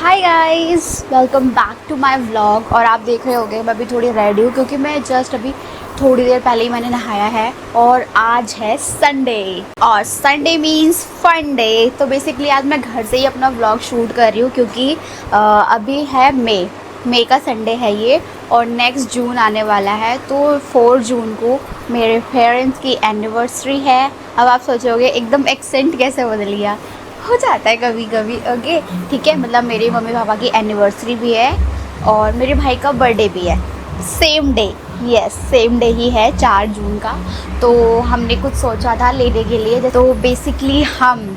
Hi guys, welcome back to my vlog. और आप देख रहे होंगे मैं अभी थोड़ी रेडी हूँ क्योंकि मैं जस्ट अभी थोड़ी देर पहले ही मैंने नहाया है। और आज है संडे और संडे मीन्स फन डे। तो बेसिकली आज मैं घर से ही अपना व्लॉग शूट कर रही हूँ क्योंकि अभी है मई का संडे है ये, और नेक्स्ट जून आने वाला है। तो 4 जून को मेरे पेरेंट्स की एनिवर्सरी है। अब आप सोचोगे एकदम एक्सेंट कैसे बदल गया, हो जाता है कभी कभी। ओके ठीक है, मतलब मेरे मम्मी पापा की एनिवर्सरी भी है और मेरे भाई का बर्थडे भी है same day. Yes, same day ही है 4 जून का। तो हमने कुछ सोचा था लेने के लिए। तो बेसिकली हम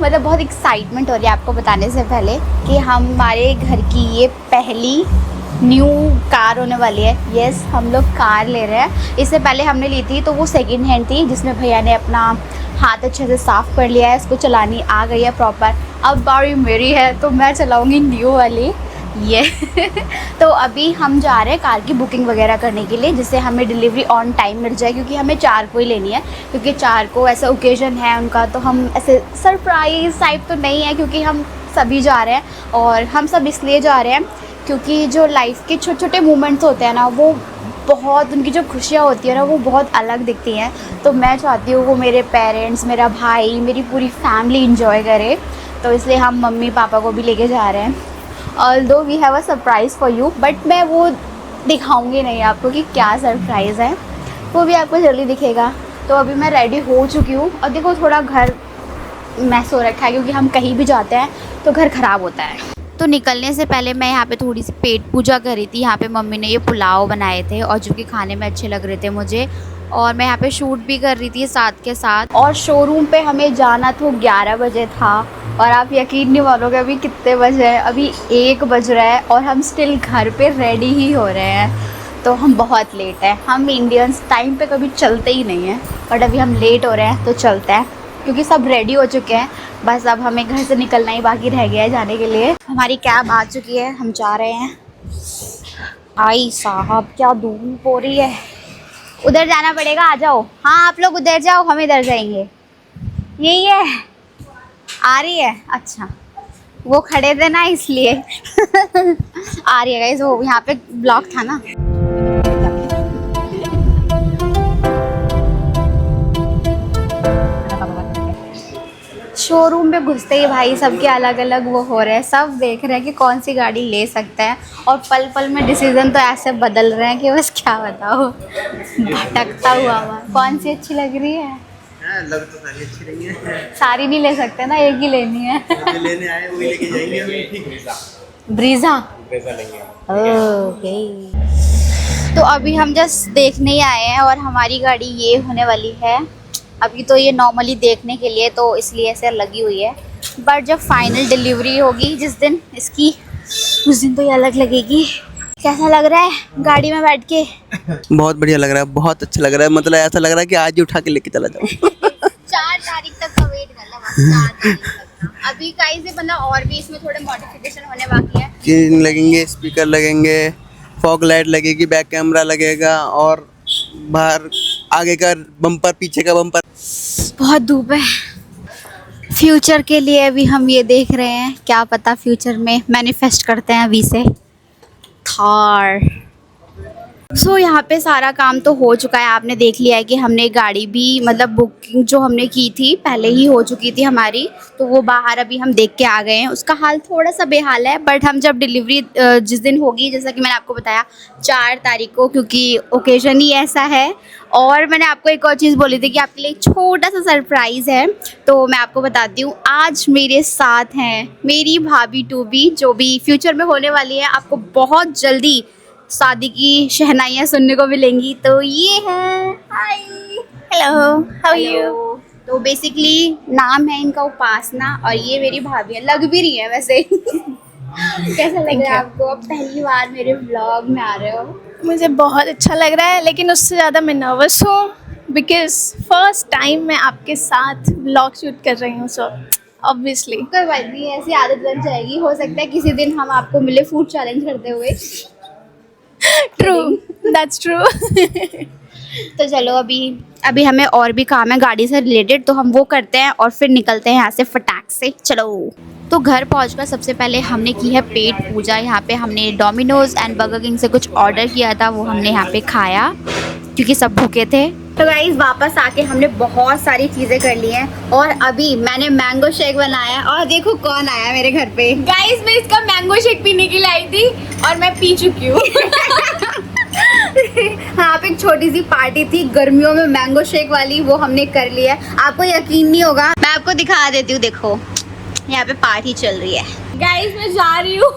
मतलब बहुत एक्साइटमेंट हो रही है आपको बताने से पहले कि हमारे घर की ये पहली न्यू कार होने वाली है। यस, हम लोग कार ले रहे हैं। इससे पहले हमने ली थी तो वो सेकंड हैंड थी जिसमें भैया ने अपना हाथ अच्छे से साफ़ कर लिया है, इसको चलानी आ गई है प्रॉपर। अब बारी मेरी है तो मैं चलाऊंगी न्यू वाली ये तो अभी हम जा रहे हैं कार की बुकिंग वगैरह करने के लिए, जिससे हमें डिलीवरी ऑन टाइम मिल जाए क्योंकि हमें 4 को ही लेनी है। क्योंकि 4 को ऐसा ओकेजन है उनका, तो हम ऐसे सरप्राइज़ टाइप तो नहीं है क्योंकि हम सभी जा रहे हैं। और हम सब इसलिए जा रहे हैं क्योंकि जो लाइफ के छोटे छोटे मोमेंट्स होते हैं ना, वो बहुत, उनकी जो खुशियाँ होती है ना, वो बहुत अलग दिखती हैं। तो मैं चाहती हूँ वो मेरे पेरेंट्स, मेरा भाई, मेरी पूरी फैमिली इंजॉय करे। तो इसलिए हम मम्मी पापा को भी लेके जा रहे हैं। Although we have a surprise for you, but मैं वो दिखाऊंगी नहीं आपको कि क्या सरप्राइज़ है, वो भी आपको जल्दी दिखेगा। तो अभी मैं रेडी हो चुकी हूँ और देखो थोड़ा घर मैस हो रखा है क्योंकि हम कहीं भी जाते हैं तो घर ख़राब होता है। तो निकलने से पहले मैं यहाँ पे थोड़ी सी पेट पूजा करी थी। यहाँ पे मम्मी ने ये पुलाव बनाए थे और जो कि खाने में अच्छे लग रहे थे मुझे। और मैं यहाँ पे शूट भी कर रही थी साथ के साथ। और शोरूम पे हमें जाना तो 11 बजे था और आप यकीन नहीं मानोगे अभी कितने बजे हैं। अभी 1 बज रहा है और हम स्टिल घर पे रेडी ही हो रहे हैं। तो हम बहुत लेट हैं। हम इंडियंस टाइम पे कभी चलते ही नहीं हैं, बट अभी हम लेट हो रहे हैं तो चलते हैं क्योंकि सब रेडी हो चुके हैं। बस अब हमें घर से निकलना ही बाकी रह गया है जाने के लिए। हमारी कैब आ चुकी है, हम जा रहे हैं। आई साहब क्या धूप हो रही है, उधर जाना पड़ेगा, आ जाओ। हाँ आप लोग उधर जाओ, हम इधर जाएंगे। यही है, आ रही है। अच्छा वो खड़े थे ना इसलिए आ रही है गाइस, वो यहाँ पे ब्लॉक था ना। शोरूम में घुसते ही भाई सबके अलग अलग वो हो रहे हैं, सब देख रहे हैं कि कौन सी गाड़ी ले सकते हैं। और पल पल में डिसीजन तो ऐसे बदल रहे हैं कि बस क्या बताओ, भटकता हुआ। कौन सी अच्छी लग रही है? लग तो सारी अच्छी रही है। सारी नहीं ले सकते ना, एक ही लेनी है। जो लेने आए वही लेके जाएंगे हम। ब्रीजा लेंगे। ओके। तो अभी हम जस्ट देखने ही आए हैं और हमारी गाड़ी ये होने वाली है। अभी तो ये नॉर्मली देखने के लिए तो इसलिए ऐसे लगी हुई है, बट जब फाइनल डिलीवरी होगी जिस दिन इसकी, उस दिन तो ये अलग लगेगी। कैसा लग रहा है गाड़ी में बैठ के? बहुत बढ़िया लग रहा है, बहुत अच्छा लग रहा है। मतलब ऐसा लग रहा है कि आज ही उठा के लेके चला जाऊं 4 तारीख तक का वेट कर लो, बस 4 तारीख तक का। अभी कहीं से मतलब और भी इसमें थोड़े मॉडिफिकेशन होने बाकी है। किन लगेंगे, स्पीकर लगेंगे, फॉग लाइट लगेगी, बैक कैमरा लगेगा और बाहर आगे का बम्पर, पीछे का बम्पर। बहुत धूप है। फ्यूचर के लिए अभी हम ये देख रहे हैं, क्या पता फ्यूचर में मैनिफेस्ट करते हैं अभी से थार। सो यहाँ पे सारा काम तो हो चुका है, आपने देख लिया है कि हमने गाड़ी भी मतलब बुकिंग जो हमने की थी पहले ही हो चुकी थी हमारी। तो वो बाहर अभी हम देख के आ गए हैं, उसका हाल थोड़ा सा बेहाल है। बट हम जब डिलीवरी जिस दिन होगी, जैसा कि मैंने आपको बताया 4 तारीख को, क्योंकि ओकेजन ही ऐसा है। और मैंने आपको एक और चीज़ बोली थी कि आपके लिए एक छोटा सा सरप्राइज़ है, तो मैं आपको बताती हूँ। आज मेरे साथ हैं मेरी भाभी टूबी, जो भी फ्यूचर में होने वाली है। आपको बहुत जल्दी शादी की शहनाइयाँ सुनने को मिलेंगी। तो ये है, हाय, हेलो, हाउ आर यू? तो बेसिकली नाम है इनका उपासना और ये मेरी भाभी है, लग भी रही है वैसे कैसा लग रहा है आपको? अब पहली बार मेरे व्लॉग में आ रहे हो। मुझे बहुत अच्छा लग रहा है, लेकिन उससे ज़्यादा मैं नर्वस हूँ बिकॉज फर्स्ट टाइम मैं आपके साथ व्लॉग शूट कर रही हूँ। सो ऑब्वियसली कोई बात नहीं, ऐसी आदत बन जाएगी। हो सकता है किसी दिन हम आपको मिले फूड चैलेंज करते हुए। ट्रू, दैट्स ट्रू तो चलो अभी हमें और भी काम है गाड़ी से रिलेटेड, तो हम वो करते हैं और फिर निकलते हैं यहाँ से फटाक से। चलो। तो घर पहुंचकर सबसे पहले हमने की है पेट पूजा। यहाँ पे हमने डोमिनोज एंड बर्गर किंग से कुछ ऑर्डर किया था, वो हमने यहाँ पे खाया क्योंकि सब भूखे थे। तो गाइस वापस आके हमने बहुत सारी चीज़ें कर ली हैं और अभी मैंने मैंगो शेक बनाया और देखो कौन आया मेरे घर पे। गाइस मैं इसका मैंगो शेक पीने के लिए आई थी और मैं पी चुकी हूँ। हाँ पे एक छोटी सी पार्टी थी गर्मियों में मैंगो शेक वाली, वो हमने कर लिया है। आपको यकीन नहीं होगा, मैं आपको दिखा देती हूँ। देखो यहाँ पे पार्टी चल रही है। गाइस मैं जा रही हूँ।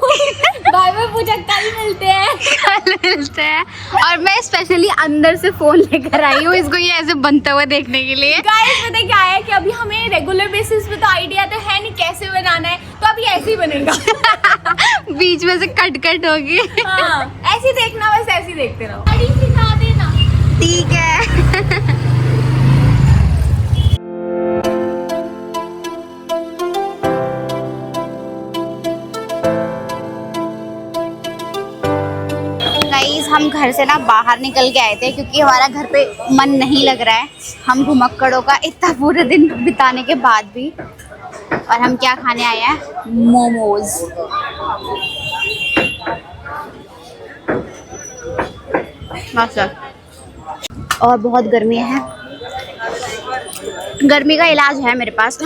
बाय बाय पूजा, कल मिलते हैं। और मैं स्पेशली अंदर से फोन लेकर आई हूँ इसको ये ऐसे बनता हुआ देखने के लिए। गाइस पता क्या है कि अभी हमें रेगुलर बेसिस पे तो आइडिया तो है नहीं कैसे बनाना है, तो अभी ऐसे ही बनेगा। बीच में से कट होगी। हाँ, ऐसे ही देखना, बस ऐसे ही देखते रहो। गाड़ी सिखा देना। ठीक है। गाइस हम घर से ना बाहर निकल के आए थे क्योंकि हमारा घर पे मन नहीं लग रहा है, हम घुमक्कड़ों का इतना पूरे दिन बिताने के बाद भी। और हम क्या खाने आए हैं? मोमोज। और बहुत गर्मी है, गर्मी का इलाज है मेरे पास।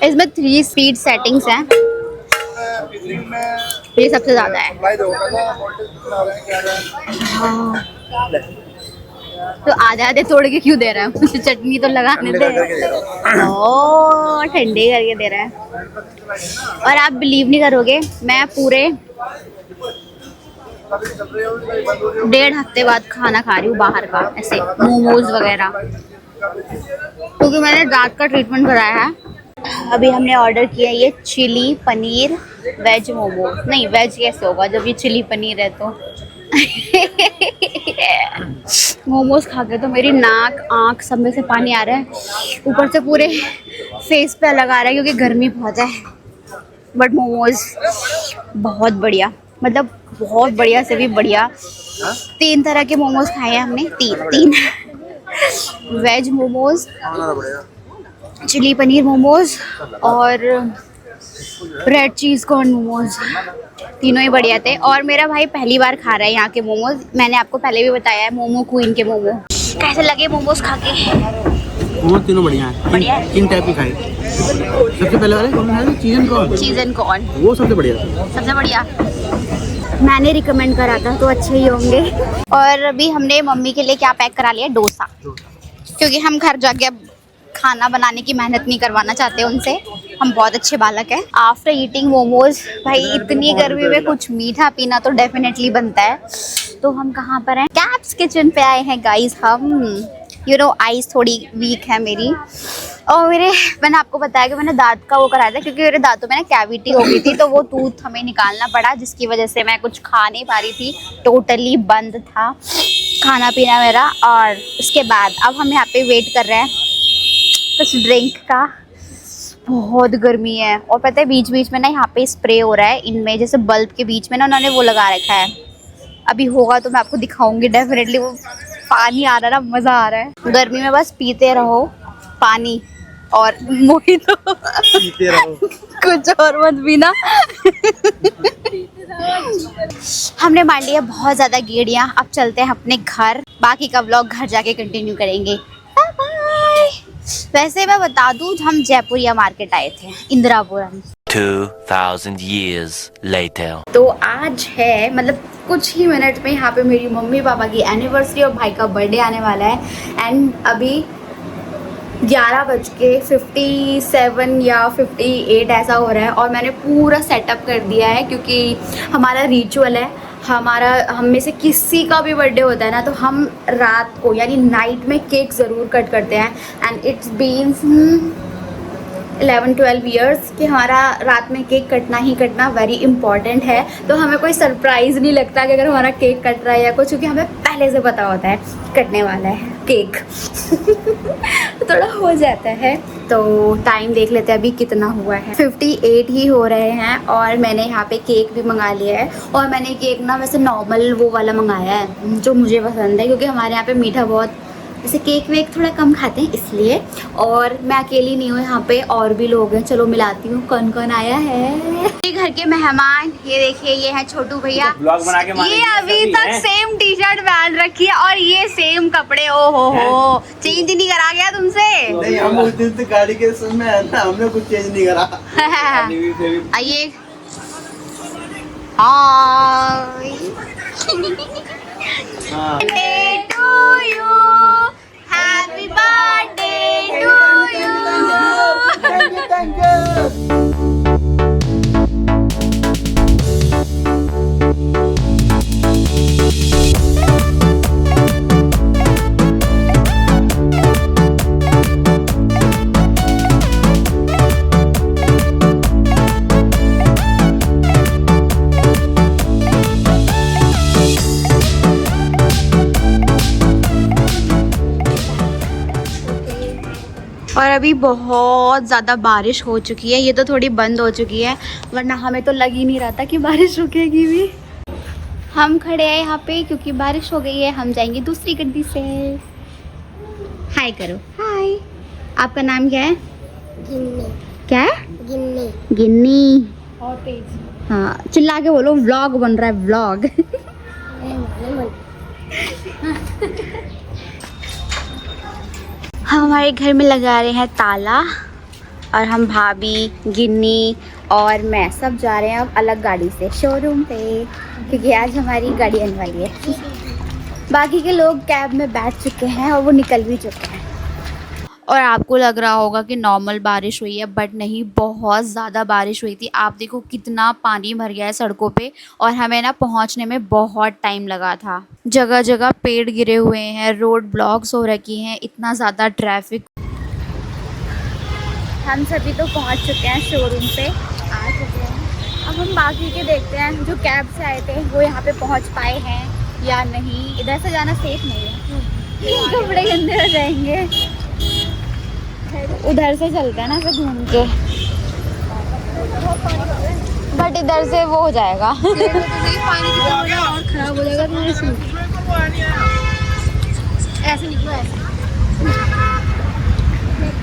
इसमें 3 स्पीड सेटिंग्स हैं, ये सबसे ज्यादा है। हाँ। तो आधे तोड़ के क्यों दे रहा है? मुझे चटनी तो लगाने दे। ओ ठंडे करके दे रहा है। और आप बिलीव नहीं करोगे, मैं पूरे 1.5 हफ्ते बाद खाना खा रही हूँ बाहर का, ऐसे मोमोज वगैरह, क्योंकि मैंने दांत का ट्रीटमेंट कराया है। अभी हमने ऑर्डर किया ये चिली पनीर वेज मोमो। नहीं वेज कैसे होगा जब ये चिली पनीर है तो। मोमोज खा के तो मेरी नाक आँख सब में से पानी आ रहा है, ऊपर से पूरे फेस पे अलग आ रहा है क्योंकि गर्मी बहुत है। बट मोमोज बहुत बढ़िया, मतलब बहुत बढ़िया से भी बढ़िया। 3 तरह के मोमोज खाए हैं हमने, तीन वेज मोमोज, चिली पनीर मोमोज और रेड चीज़ कॉर्न मोमोज। तीनों ही बढ़िया थे। और मेरा भाई पहली बार खा रहा है यहाँ के मोमोज। मैंने आपको पहले भी बताया है मोमो क्वीन के मोमो। कैसे लगे मोमोज खा के? मोमोज तीनों बढ़िया है। 3 टाइप की खाई। सबसे पहले वाले कौन है? चीज़ एंड कॉर्न। वो सबसे बढ़िया। मैंने रिकमेंड करा था तो अच्छे ही होंगे। और अभी हमने मम्मी के लिए क्या पैक करा लिया? डोसा, क्योंकि हम घर जाके अब खाना बनाने की मेहनत नहीं करवाना चाहते उनसे, हम बहुत अच्छे बालक हैं। आफ्टर ईटिंग मोमोज, भाई इतनी गर्मी में कुछ मीठा पीना तो डेफिनेटली बनता है। तो हम कहाँ पर हैं? कैप्स किचन पे आए हैं गाइस हम। आइज़ थोड़ी वीक है मेरी। और मैंने आपको बताया कि मैंने दांत का वो कराया था क्योंकि मेरे दांतों में ना कैविटी हो गई थी, तो वो टूथ हमें निकालना पड़ा, जिसकी वजह से मैं कुछ खा नहीं पा रही थी, टोटली बंद था खाना पीना मेरा। और उसके बाद अब हम यहाँ पे वेट कर रहे हैं कुछ ड्रिंक का। बहुत गर्मी है। और पता है बीच बीच में ना यहाँ पे स्प्रे हो रहा है इनमें, जैसे बल्ब के बीच में ना उन्होंने वो लगा रखा है। अभी होगा तो मैं आपको दिखाऊंगी डेफिनेटली। वो पानी आ रहा है ना, मज़ा आ रहा है। गर्मी में बस पीते रहो पानी और मोहितो पीते रहो, कुछ और मत पीना। हमने मार लिया बहुत ज़्यादा गेड़ियाँ, अब चलते हैं अपने घर। बाकी का व्लॉग घर जाके कंटिन्यू करेंगे। Bye bye. वैसे मैं बता दूँ, हम जयपुरिया मार्केट आए थे, इंदिरापुरम। 2000 years later. तो आज है, मतलब कुछ ही मिनट में यहाँ पे मेरी मम्मी पापा की एनिवर्सरी और भाई का बर्थडे आने वाला है। एंड अभी 11:57 या 58 ऐसा हो रहा है और मैंने पूरा सेटअप कर दिया है क्योंकि हमारा रिचुअल है। हम में से किसी का भी बर्थडे होता है ना, तो हम रात को यानी नाइट में केक ज़रूर कट करते हैं। एंड इट्स बीन 11-12 ईयर्स कि हमारा रात में केक कटना ही कटना वेरी इंपॉर्टेंट है। तो हमें कोई सरप्राइज़ नहीं लगता कि अगर हमारा केक कट रहा है या कुछ, क्योंकि हमें पहले से पता होता है कटने वाला है केक। तो थोड़ा हो जाता है। तो टाइम देख लेते हैं अभी कितना हुआ है। 58 ही हो रहे हैं और मैंने यहाँ पे केक भी मंगा लिया है। और मैंने केक ना वैसे नॉर्मल वो वाला मंगाया है जो मुझे पसंद है, क्योंकि हमारे यहाँ पे मीठा बहुत, वैसे केक वेक थोड़ा कम खाते हैं इसलिए। और मैं अकेली नहीं हूँ यहाँ पे, और भी लोग हैं। चलो मिलाती हूँ कौन कौन आया है। घर के मेहमान ये देखिए, ये है छोटू भैया। ये अभी तक सेम टी शर्ट पहन रखी है और ये सेम कपड़े। ओ हो चेंज नहीं करा गया तुमसे? नहीं, हम उस दिन से गाड़ी के समय है ना, हमने कुछ चेंज नहीं करा। आइए। हाय birthday to you, happy birthday to you। Thank you। और अभी बहुत ज़्यादा बारिश हो चुकी है। ये तो थोड़ी बंद हो चुकी है, वरना हमें तो लग ही नहीं रहा था कि बारिश रुकेगी भी। हम खड़े हैं यहाँ पे क्योंकि बारिश हो गई है। हम जाएंगे दूसरी गड्डी से। हाय करो। हाय। आपका नाम क्या है? गिन्नी। क्या है? गिन्नी। गिन्नी। और तेज। हाँ चिल्ला के बोलो, व्लॉग बन रहा है व्लॉग। हम हमारे घर में लगा रहे हैं ताला और हम भाभी, गिन्नी और मैं सब जा रहे हैं अब अलग गाड़ी से शोरूम पे, क्योंकि आज हमारी गाड़ी आने वाली है। बाकी के लोग कैब में बैठ चुके हैं और वो निकल भी चुके हैं। और आपको लग रहा होगा कि नॉर्मल बारिश हुई है, बट नहीं, बहुत ज़्यादा बारिश हुई थी। आप देखो कितना पानी भर गया है सड़कों पे और हमें ना पहुंचने में बहुत टाइम लगा था। जगह जगह पेड़ गिरे हुए हैं, रोड ब्लॉक्स हो रखी हैं, इतना ज़्यादा ट्रैफिक। हम सभी तो पहुंच चुके हैं शोरूम पे, आ चुके हैं। अब हम बाकी के देखते हैं जो कैब से आए थे वो यहाँ पे पहुँच पाए हैं या नहीं। इधर से जाना सेफ नहीं है, कपड़े गंदे हो जाएंगे। उधर से चलते हैं ना, ऐसे घूम के, बट इधर से वो हो जाएगा। पानी की और खराब हो जाएगा तुम्हारे सूट। ऐसे निकलो, ऐसे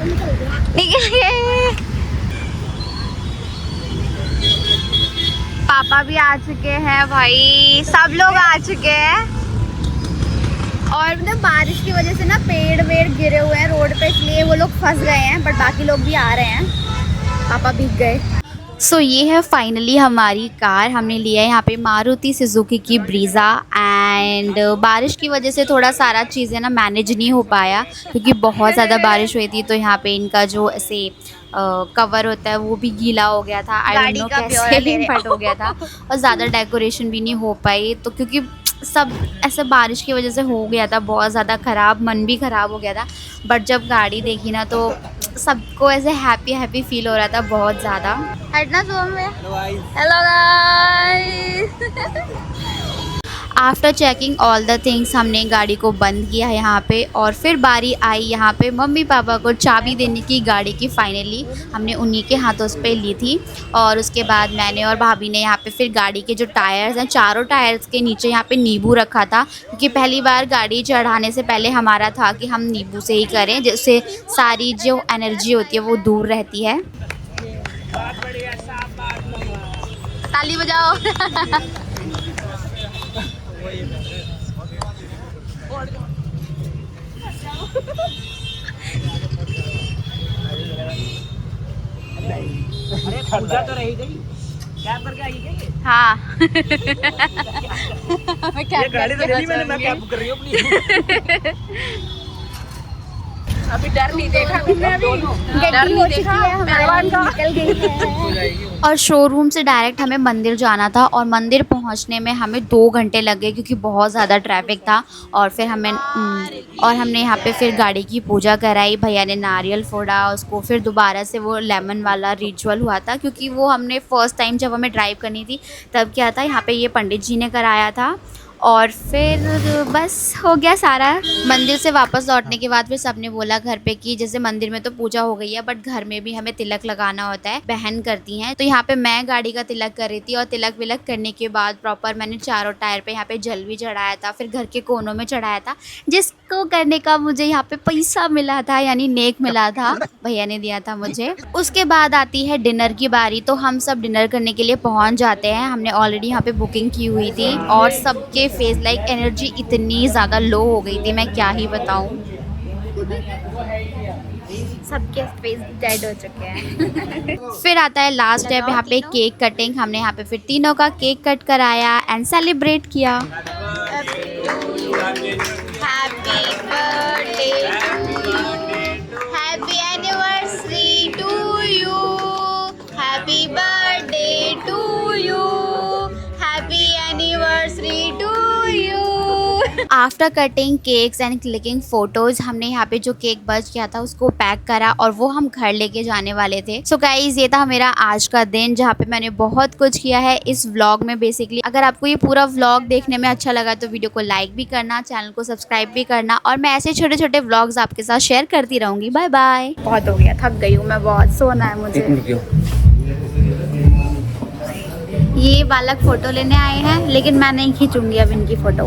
निकल गए। पापा भी आ चुके हैं भाई, सब लोग आ चुके हैं। और मतलब बारिश की वजह से ना पेड़ वेड़ गिरे हुए हैं रोड पे, इसलिए वो लोग फंस गए हैं, बट बाकी लोग भी आ रहे हैं। पापा भीग गए। सो ये है फाइनली हमारी कार। हमने लिया है यहाँ पे मारुति सुजुकी की ब्रीज़ा। एंड बारिश की वजह से थोड़ा सारा चीज़ें ना मैनेज नहीं हो पाया, क्योंकि बहुत ज़्यादा बारिश हुई थी। तो यहाँ पे इनका जो ऐसे कवर होता है वो भी गीला हो गया था, आई डोंट नो कैसे फट हो गया था। और ज़्यादा डेकोरेशन भी नहीं हो पाई, तो क्योंकि सब ऐसे बारिश की वजह से हो गया था बहुत ज़्यादा ख़राब, मन भी ख़राब हो गया था। बट जब गाड़ी देखी ना तो सबको ऐसे हैप्पी हैप्पी फील हो रहा था बहुत ज़्यादा। हटना शो में। Hello guys. After checking all the things हमने गाड़ी को बंद किया है यहाँ पे। और फिर बारी आई यहाँ पे मम्मी पापा को चाबी देने की गाड़ी की। फाइनली हमने उन्हीं के हाथों पे ली थी। और उसके बाद मैंने और भाभी ने यहाँ पे फिर गाड़ी के जो टायर्स हैं, चारों टायर्स के नीचे यहाँ पे नींबू रखा था, क्योंकि पहली बार गाड़ी चढ़ाने से पहले हमारा था कि हम नींबू से ही करें, जिससे सारी जो एनर्जी होती है वो दूर रहती है। ताली बजाओ। अरे पूजा तो रही गई, कैब करके आई गई। हाँ। ये गाड़ी तो नहीं, मैं कैब कर रही हूँ अपनी। अभी डर नहीं देखा तुमने, अभी डर नहीं देखा, पहलवान का निकल गई है। और शोरूम से डायरेक्ट हमें मंदिर जाना था और मंदिर पहुंचने में हमें 2 घंटे लगे, क्योंकि बहुत ज़्यादा ट्रैफिक था। और फिर हमने यहाँ पे फिर गाड़ी की पूजा कराई, भैया ने नारियल फोड़ा उसको, फिर दोबारा से वो लेमन वाला रिचुअल हुआ था, क्योंकि वो हमने फ़र्स्ट टाइम जब हमें ड्राइव करनी थी तब क्या था, यहाँ पे ये पंडित जी ने कराया था। और फिर बस हो गया सारा। मंदिर से वापस लौटने के बाद फिर सबने बोला घर पे कि जैसे मंदिर में तो पूजा हो गई है बट घर में भी हमें तिलक लगाना होता है, बहन करती हैं। तो यहाँ पे मैं गाड़ी का तिलक कर रही थी और तिलक विलक करने के बाद प्रॉपर मैंने चारों टायर पे यहाँ पे जल भी चढ़ाया था, फिर घर के कोनों में चढ़ाया था, जिसको करने का मुझे यहाँ पे पैसा मिला था, यानी नेक मिला था, भैया ने दिया था मुझे। उसके बाद आती है डिनर की बारी। तो हम सब डिनर करने के लिए पहुँच जाते हैं। हमने ऑलरेडी यहाँ पे बुकिंग की हुई थी और सबके फेस लाइक एनर्जी इतनी ज़्यादा लो हो गई थी, मैं क्या ही बताऊँ। सबके फेस डेड हो चुके हैं। फिर आता है लास्ट स्टेप, यहाँ पे केक कटिंग। हमने यहाँ पे फिर तीनों का केक कट कराया एंड सेलिब्रेट किया। Happy birthday happy anniversary to you, happy birthday to you, happy anniversary to you. After cutting cakes and clicking photos, हमने यहाँ पे जो केक बच गया था उसको पैक करा और वो हम घर लेके जाने वाले थे। सो गाइज ये था मेरा आज का दिन जहाँ पे मैंने बहुत कुछ किया है इस व्लॉग में बेसिकली। अगर आपको ये पूरा व्लॉग देखने में अच्छा लगा तो वीडियो को लाइक भी करना, चैनल को सब्सक्राइब भी करना और मैं ऐसे छोटे छोटे व्लॉग्स आपके साथ शेयर करती रहूँगी। Bye bye. बहुत हो गया, थक गई हूँ मैं, बहुत सोना है मुझे। ये बालक फोटो लेने आए हैं लेकिन मैं नहीं खींचूंगी अब इनकी फोटो।